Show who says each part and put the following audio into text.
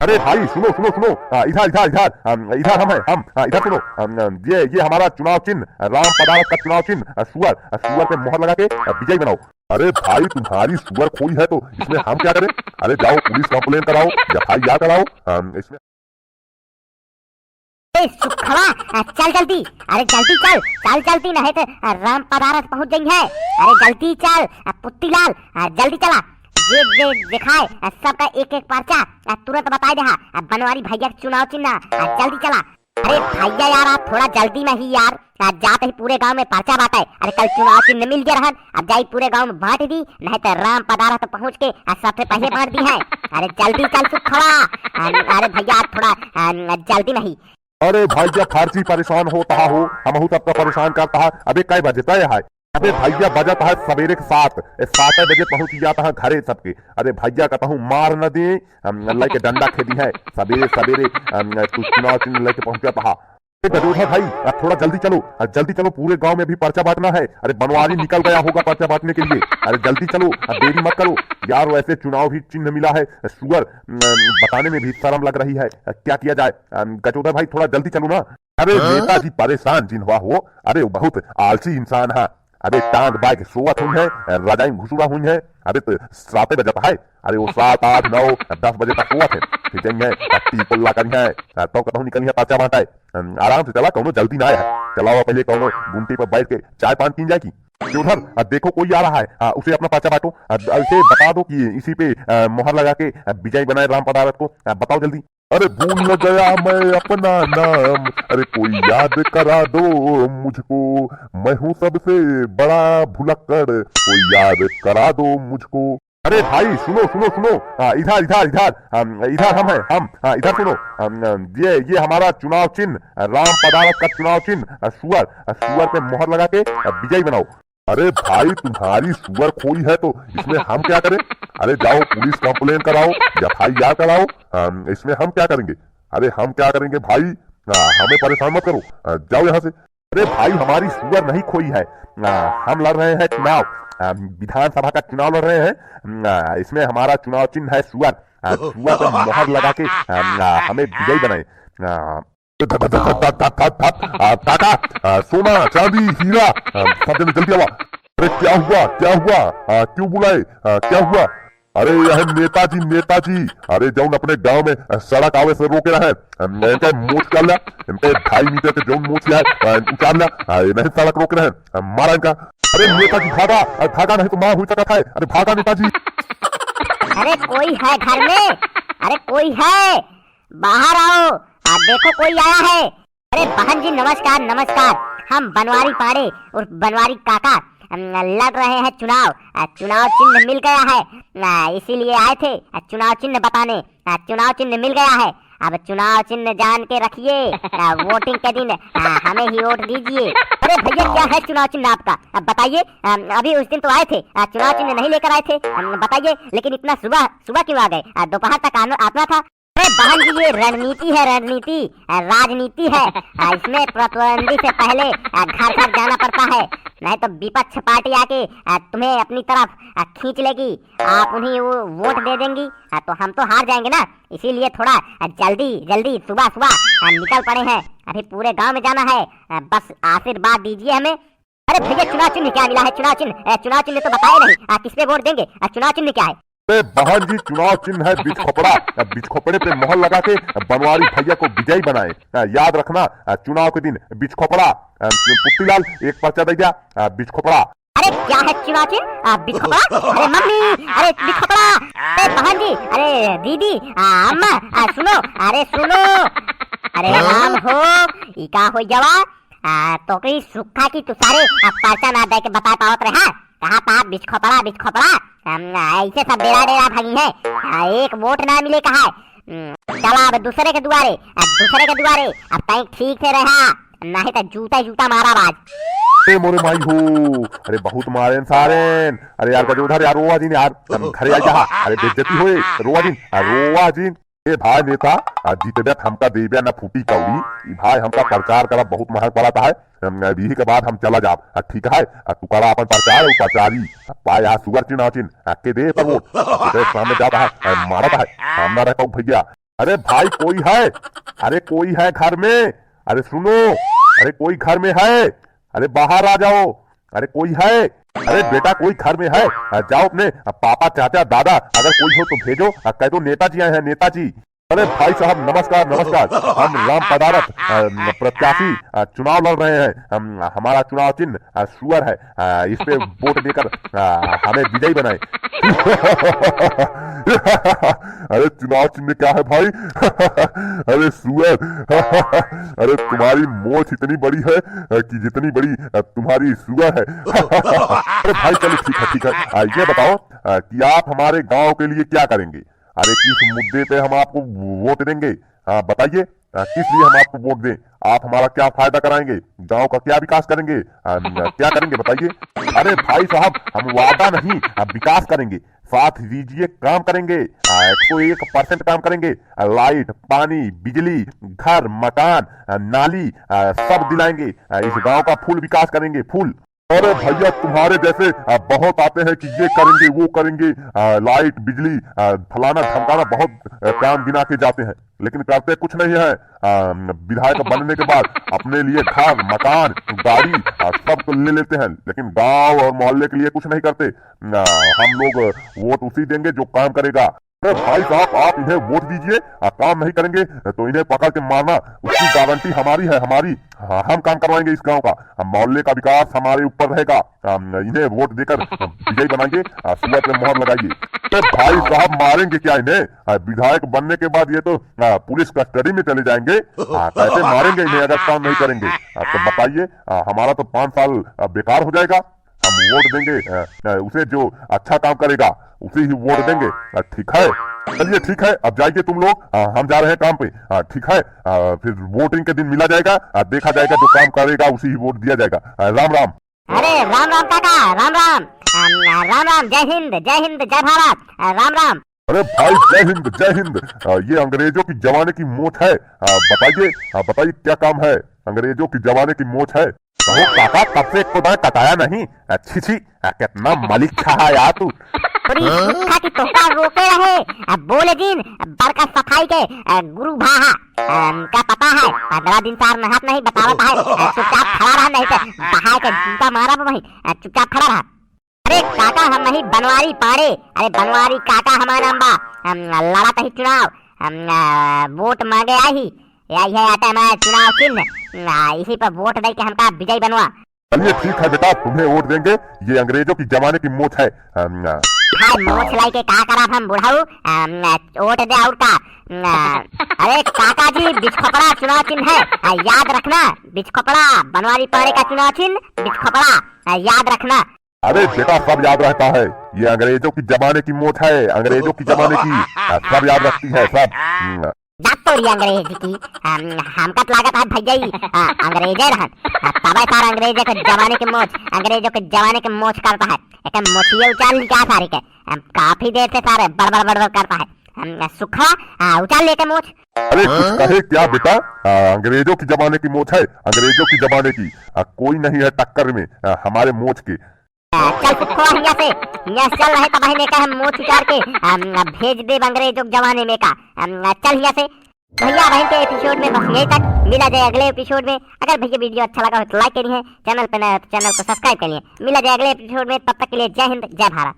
Speaker 1: अरे भाई सुनो सुनो सुनो, इधर इधर इधर इधर हम हैं हम, इधर सुनो। ये हमारा चुनाव चिन्ह, राम पदारथ का चुनाव चिन्ह, सुअर सुअर पे मोहर लगा के विजय बनाओ। अरे भाई तुम्हारी सुअर खोई है तो इसमें हम क्या करें? अरे जाओ पुलिस कंप्लेन कराओ, एफआईआर कराओ इसमें।
Speaker 2: सुखवा चल जल्दी, अरे जल्दी चल, चल जल्दी नहीं तो राम पदारथ पहुंच गई है। अरे जल्दी चल पुत्तीलाल, जल्दी चला। ये दिखाए सबका एक एक पर्चा तुरंत बता दे। बनवारी भैया चुनाव चिन्ह, जल्दी चला। अरे भैया यार आप थोड़ा जल्दी में ही यार, जाते ही पूरे गांव में पर्चा बांटा है। अरे कल चुनाव चिन्ह मिल गया रहन, अब जाई पूरे गांव में बांट दी, नहीं तो राम पदारथ पहुंच के सबसे पहले बांट दी है। अरे जल्दी चल सुखवा। अरे भैया थोड़ा जल्दी में ही।
Speaker 1: अरे भैया फारसी परेशान होता हो, हम सबका परेशान करता है। अबे कई बजता है? अबे भैया बजता है सवेरे के 7 बजे पहुंच जाता है घरे सबके। अरे भैया कहता हूँ मार न दे, लेके डंडा खेदी है सवेरे सवेरे तू चुनाव चिन्ह लेके पहुंच जाता है। गजोधा भाई थोड़ा जल्दी चलो पूरे गांव में भी पर्चा बांटना है। अरे बनवारी निकल गया होगा पर्चा बांटने के लिए। अरे जल्दी चलो, देरी मत करो यार। वैसे चुनाव भी चिन्ह मिला है सुअर, बताने में भी शर्म लग रही है, क्या किया जाए? गजोधा भाई थोड़ा जल्दी चलो ना। अरे नेताजी परेशान जिन्वा हो, अरे वो बहुत आलसी इंसान है। अबे टांग बाइक सोवत हुई है, रजाई घुसुआ हुई है। अबे तो 7 बजे है, अरे वो 7, 8, 9, 10 बजे तक सोवत है। फिर जाइए पट्टी पुल्ला करी है तो कहूँ निकली है पर्चा बांटा है। आराम से चला, कौनो जल्दी ना आया है। चलाओ पहले कौनो गुमटी पर बैठ के चाय पान पी जाएगी। उधर देखो कोई आ रहा है, उसे अपना पर्चा बांटो। इसे बता दो कि इसी पे मोहर लगा के विजय बनाए राम पदारथ को। बताओ जल्दी। अरे भूल न गया मैं अपना नाम, अरे कोई याद करा दो मुझको, मैं हूँ सबसे बड़ा भुलक्कड़, कोई याद करा दो मुझको। अरे भाई सुनो सुनो सुनो, इधर इधर इधर इधर हम हैं हम, इधर सुनो। ये हमारा चुनाव चिन्ह, राम पदारथ का चुनाव चिन्ह, सुअर सुअर पे मोहर लगा के विजय बनाओ। अरे भाई तुम्हारी सुअर खोई है तो इसमें हम क्या करें? अरे जाओ पुलिस कंप्लेन कराओ, एफआईआर कराओ, इसमें हम क्या करेंगे? अरे हम क्या करेंगे भाई, हमें परेशान मत करो, जाओ यहाँ से। अरे भाई हमारी सुअर नहीं खोई है, हम लड़ रहे हैं चुनाव, विधानसभा का चुनाव लड़ रहे हैं। इसमें हमारा चुनाव चिन्ह है सुअर, सुअर पर मोहर लगा के हमें विजयी बनाए। काका सोना चांदी हीरा सब जने जल्दी आवा। अरे क्या हुआ क्यों बुलाए, क्या हुआ? अरे यह नेताजी अरे जौन अपने गांव में सड़क आवे से रोके रहे, इनके मोच कर लिया, इनके 2.5 मीटर के जौन मोच है उतार लिया, नहीं सड़क रोक रहे हैं, मारा इनका। अरे नेताजी भागा नहीं तो मार हुई सकता है। अरे भागा नेताजी।
Speaker 2: अरे कोई है घर में? अरे कोई है, बाहर आओ, देखो कोई आया है। अरे बहन जी नमस्कार नमस्कार, हम बनवारी पाड़े और बनवारी काका लड़ रहे हैं चुनाव, चुनाव चिन्ह मिल गया है, इसीलिए आए थे चुनाव चिन्ह बताने। चुनाव चिन्ह मिल गया है, अब चुनाव चिन्ह जान के रखिए, वोटिंग के दिन हमें ही वोट दीजिए। अरे भैया क्या है चुनाव चिन्ह आपका, बताइए। अभी उस दिन तो आए थे, चुनाव चिन्ह नहीं लेकर आए थे, बताइए। लेकिन इतना सुबह क्यों आ गए? दोपहर तक आना था। अरे बहन जी ये रणनीति है, राजनीति है, इसमें प्रतिद्वंदी से पहले घर जाना पड़ता है, नहीं तो विपक्ष पार्टी आके तुम्हें अपनी तरफ खींच लेगी, आप उन्हें वो वोट दे देंगी, तो हम तो हार जाएंगे ना। इसीलिए थोड़ा जल्दी सुबह निकल पड़े हैं, अभी पूरे गांव में जाना है, बस आशीर्वाद दीजिए हमें। अरे भैया चुनाव चिन्ह क्या मिला है? चुनाव चिन्ह तो बताए नहीं, किस पे वोट देंगे? चुनाव चिन्ह क्या है?
Speaker 1: बहन जी चुनाव चिन्ह है बिचखोपड़ा, बिचखोपड़े पे मोहर लगा के बनवारी भैया को विजयी बनाए। याद रखना चुनाव के दिन बिचखोपड़ा। पुत्तीलाल एक पर्चा दे दिया, बिचखोपड़ा।
Speaker 2: अरे क्या है चुनाव चिन्ह? बिचखोपड़ा? अरे मम्मी, अरे बिचखोपड़ा, अरे बहन जी, अरे दीदी, अम्मा सुनो, अरे सुनो, अरे राम हो इका हो जवा तो कहीं सुखा की तू सारे पर्चा ना दे के बता पावत रहे। कहाँ पा बिचखोपड़ा ऐसे सब डेरा भागी है, एक वोट ना मिले कहा है। चला अब दूसरे के दुआरे, अब तक ठीक से रहा, नहीं तो जूता मारा बाज।
Speaker 1: अरे मोरे माई हो, अरे बहुत मारे सारे। अरे यार उधर यार रोवा जी यार घरे आ जा, अरे बेइज्जती होए रोवा जी। ए भाई नेता जीते हमका देविया न फूटी कौड़ी, भाई हमका प्रचार करा बहुत महंग पड़ता है, यही के बाद हम चला जा, ठीक है। तू करा अपन प्रचार, प्रचारी पाया सुगर चिन्ह के दे पर वोट सामने जाता है, मारता है, सामना रहता भैया। अरे भाई कोई है? अरे कोई है घर में? अरे सुनो, अरे कोई घर में है? अरे बाहर आ जाओ। अरे कोई है? अरे बेटा कोई घर में है? जाओ अपने पापा चाचा दादा अगर कोई हो तो भेजो। कह दो नेताजी आए हैं, नेताजी। अरे भाई साहब नमस्कार नमस्कार, हम राम पदारथ प्रत्याशी चुनाव लड़ रहे हैं। हमारा चुनाव चिन्ह सुअर है, इस पे वोट देकर हमें विजयी बनाए। अरे चुनाव चिन्ह क्या है भाई? अरे सुअर। अरे तुम्हारी मोछ इतनी बड़ी है कि जितनी बड़ी तुम्हारी सुअर है। अरे भाई चलो ठीक है, ये बताओ कि आप हमारे गांव के लिए क्या करेंगे? अरे किस मुद्दे पे हम आपको वोट देंगे? बताइए किस लिए हम आपको वोट दें? आप हमारा क्या फायदा कराएंगे? गांव का क्या विकास करेंगे? क्या करेंगे बताइए? अरे भाई साहब हम वादा नहीं, विकास करेंगे। साथ दीजिए काम करेंगे, 101% काम करेंगे। लाइट पानी बिजली घर मकान नाली सब दिलाएंगे। इस गांव का फुल विकास करेंगे, फुल। अरे भैया तुम्हारे जैसे बहुत आते हैं कि ये करेंगे वो करेंगे, लाइट बिजली फलाना धमकाना बहुत काम गिना के जाते हैं, लेकिन करते कुछ नहीं है। विधायक बनने के बाद अपने लिए घर मकान गाड़ी सब तो ले लेते हैं, लेकिन गांव और मोहल्ले के लिए कुछ नहीं करते। हम लोग वोट उसी देंगे जो काम करेगा। अरे भाई साहब आप इन्हें वोट दीजिए, काम नहीं करेंगे तो इन्हें पकड़ के मारना, उसकी गारंटी हमारी है, हमारी। हम काम करवाएंगे इस गांव का, मोहल्ले का विकास हमारे ऊपर रहेगा। इन्हें वोट देकर विजयी बनाएंगे, सुअर पे मोहर लगाइए। तो भाई साहब मारेंगे क्या इन्हें? विधायक बनने के बाद ये तो पुलिस कस्टडी में चले जाएंगे। कैसे मारेंगे इन्हें अगर काम नहीं करेंगे? तो बताइए, हमारा तो 5 साल बेकार हो जाएगा। हम वोट देंगे उसे जो अच्छा काम करेगा, उसे ही वोट देंगे। ठीक है, चलिए ठीक है, अब जाइए तुम लोग, हम जा रहे हैं काम पे। ठीक है, फिर वोटिंग के दिन मिला जाएगा, देखा जाएगा जो काम करेगा उसी ही वोट दिया जाएगा। राम राम।
Speaker 2: अरे राम राम काका, राम राम। राम राम, जय हिंद जय भारत, राम राम।
Speaker 1: अरे भाई जय हिंद। ये अंग्रेजों की जमाने की मोच है। बताइए क्या काम है? अंग्रेजों की जमाने की मोच है। कहो काका कब से को कटाया नहीं? अच्छी कितना मलिक छा है यार तू।
Speaker 2: की तोहका रोके रहे, बोले दिन बड़का सफाई के गुरु भाहा का पता है। 15 दिन सार नहात नहीं बतावत है, चुपचाप खड़ा रहा, नहीं तो बहा के जूता मारा वही, चुपचाप खड़ा रहा। अरे काका हम नहीं बनवारी पाड़े, अरे बनवारी काका हमारा नाम बा। लड़ा तही चुनाव, वोट मांगे आई यही है आता हमारा चुनाव चिन्ह, इसी पर वोट दे के हमका विजयी बनवा।
Speaker 1: चलिए ठीक है बेटा, तुम्हें वोट देंगे। ये अंग्रेजों की जमाने की मोच है।
Speaker 2: मोच लाई के का करा हम बुढ़ाऊ, वोट दे और का। अरे काका जी बिचखपड़ा चुनाव चिन्ह है, याद रखना। बिचखपड़ा बनवारी पाड़े का चुनाव चिन्ह, बिचखपड़ा याद रखना।
Speaker 1: अरे बेटा सब याद रहता है, ये अंग्रेजों की जमाने की मोच है, अंग्रेजों की जमाने की, सब याद रखती है सब।
Speaker 2: अंग्रेज की हमका लागत है भैया अंग्रेजे रहन, तबे सार अंग्रेजे के जमाने के मोच, अंग्रेजों के जमाने के मोच करता है। एक मोचिए उचाल क्या सारे के काफी देर से सारे बड़बड़ करता है, सुखा उचाल लेके मोच।
Speaker 1: अरे कुछ कहे क्या बेटा? अंग्रेजों की जमाने की मोच है, अंग्रेजों की जमाने की, कोई नहीं है टक्कर में हमारे मोच के।
Speaker 2: चल सुखो यहाँ से, यहाँ चल रहे तबाही ने कहा मोच उचार के भेज दे अंग्रेजों के जमाने में का। चल यहाँ से भैया बहन के एपिसोड में बस यही तक, मिला जाए अगले एपिसोड में। अगर भैया वीडियो अच्छा लगा हो तो लाइक करिए, चैनल पे नया तो चैनल को सब्सक्राइब करिए। मिला जाए अगले एपिसोड में, तब तक के लिए जय हिंद जय भारत।